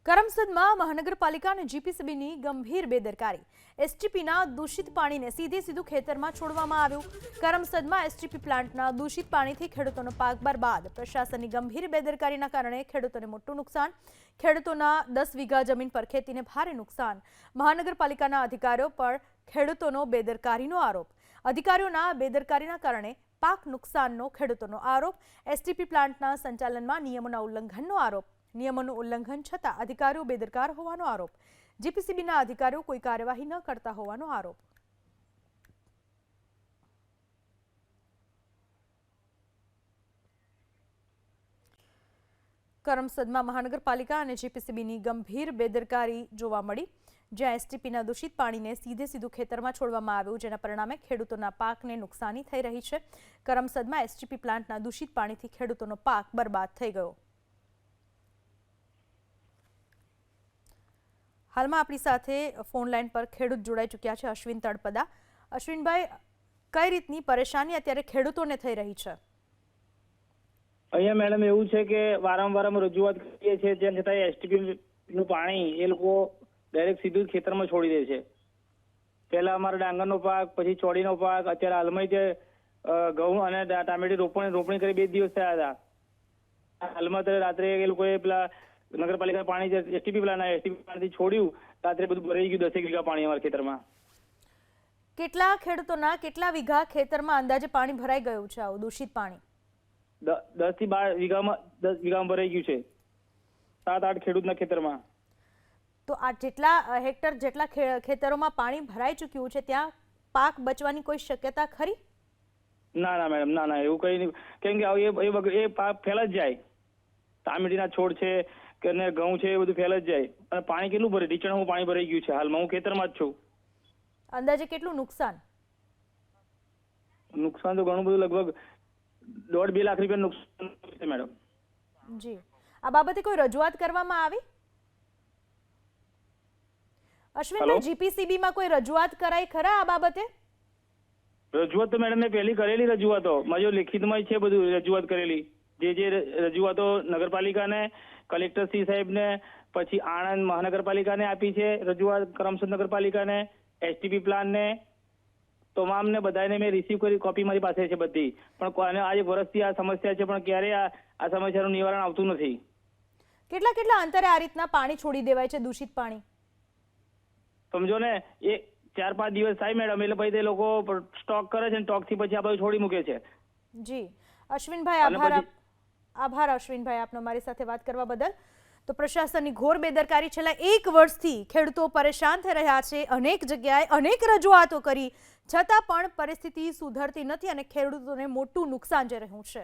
કરમસદમાં મહાનગરપાલિકા અને જીપીસીબીની ગંભીર બેદરકારી। એસટીપીના દૂષિત પાણીને સીધું ખેતરમાં છોડવામાં આવ્યું। કરમસદમાં એસટીપી પ્લાન્ટના દૂષિત પાણીથી ખેડૂતોનો પાક બરબાદ। પ્રશાસનની ગંભીર બેદરકારીના કારણે ખેડૂતોને મોટું નુકસાન। ખેડૂતોના 10 વીઘા જમીન પર ખેતીને ભારે નુકસાન। મહાનગરપાલિકાના અધિકારીઓ પર ખેડૂતોનો બેદરકારીનો આરોપ। અધિકારીઓના બેદરકારીના કારણે પાક નુકસાનનો ખેડૂતોનો આરોપ। એસટીપી પ્લાન્ટના સંચાલનમાં નિયમોના ઉલ્લંઘનનો આરોપ। નિયમોનું ઉલ્લંઘન છતાં અધિકારીઓ બેદરકાર હોવાનો આરોપ। જીપીસીબીના અધિકારીઓ કોઈ કાર્યવાહી ન કરતા હોવાનો આરોપ। કરમસદમાં મહાનગરપાલિકા અને જીપીસીબીની ગંભીર બેદરકારી જોવા મળી, જ્યાં એસટીપીના દૂષિત પાણીને સીધું ખેતરમાં છોડવામાં આવ્યું, જેના પરિણામે ખેડૂતોના પાકને નુકસાની થઈ રહી છે। કરમસદમાં એસટીપી પ્લાન્ટના દૂષિત પાણીથી ખેડૂતોનો પાક બરબાદ થઈ ગયો। હાલમાં આપણી સાથે ફોન લાઈન પર ખેડૂત જોડાઈ ચૂક્યા છે, અશ્વિન તળપદા। અશ્વિનભાઈ, કઈ રીતની પરેશાની અત્યારે ખેડૂતોને થઈ રહી છે? અહીંયા મેડમ એવું છે કે વારંવાર અમે રજૂઆત કરીએ છીએ, તેમ છતાં એસટીપી નું પાણી એ લોકો ડાયરેક્ટ સીધું ખેતરમાં છોડી દે છે। પહેલા અમારા ડાંગરનો પાક, પછી ચોળીનો પાક, અત્યારે હાલમાં જે ઘઉં અને ટામેટી રોપણી કરી 2 દિવસ થયા હતા। હાલમાં રાત્રે એ લોકોએ પેલા નગરપાલિકા પાણી જે એસટીપી પ્લાન્ટથી છોડ્યું, રાત્રે બધું ભરાઈ ગયું। 10 વીઘા પાણી અમારા ખેતરમાં। કેટલા ખેડૂતોના કેટલા વીઘા ખેતરમાં અંદાજે પાણી ભરાઈ ગયું છે? આવું દૂષિત પાણી 10 થી 12 વીઘામાં ભરાઈ ગયું છે, 7-8 ખેડૂતના ખેતરમાં। તો આ જેટલા હેક્ટર જેટલા ખેતરોમાં પાણી ભરાઈ ચૂક્યું છે, ત્યાં પાક બચવાની કોઈ શક્યતા ખરી? ના મેડમ, ના એવું કઈ નહીં, કેમ કે એ પાક ફેલ જ જાય। ટામેટીના છોડ છે કે ઘઉં છે, એ બધું ફેલ જ જાય। અને પાણી કેટલું ભરે, ઢીચણમાં પાણી ભરાઈ ગયું છે। હાલમાં હું ખેતરમાં જ છું। અંદાજે કેટલું નુકસાન? નુકસાન તો ઘણું બધું, લગભગ 1.5-2 લાખ રૂપિયા નુકસાન છે મેડમ। જી, આ બાબતે કોઈ રજૂઆત કરવામાં આવી? અશ્વિનભાઈ, જીપીસીબીમાં કોઈ રજૂઆત કરાઈ ખરા આ બાબતે? રજૂઆત તો મેડમ મેં પહેલી કરેલી રજૂઆતો, મારી લેખિતમાં છે બધું રજૂઆત કરેલી। જે રજૂઆતો નગરપાલિકાને, કલેક્ટર શ્રી સાહેબને, પછી આણંદ મહાનગરપાલિકાને આપી છે રજૂઆત, કરમસદ નગરપાલિકાને, એસટીપી પ્લાનને, તમામને બધાને મેં રિસીવ કરી, કોપી મારી પાસે છે બધી। પણ આજે વર્ષથી આ સમસ્યા છે, પણ ક્યારેય આ સમસ્યાનું નિવારણ આવતું નથી। કેટલા અંતરે આ રીતના પાણી છોડી દેવાય છે, દૂષિત પાણી? સમજો ને, એ 4-5 દિવસ થાય મેડમ, એટલે પછી તે લોકો સ્ટોક કરે છે, સ્ટોક થી પછી આ બધું છોડી મૂકે છે। જી અશ્વિનભાઈ, આભાર અશ્વિનભાઈ આપનો મારી સાથે વાત કરવા બદલ। તો પ્રશાસનની ઘોર બેદરકારી, છેલ્લા 1 વર્ષથી ખેડૂતો પરેશાન થઈ રહ્યા છે। અનેક જગ્યાએ અનેક રજૂઆતો કરી છતાં પણ પરિસ્થિતિ સુધરતી નથી અને ખેડૂતોને મોટું નુકસાન જઈ રહ્યું છે।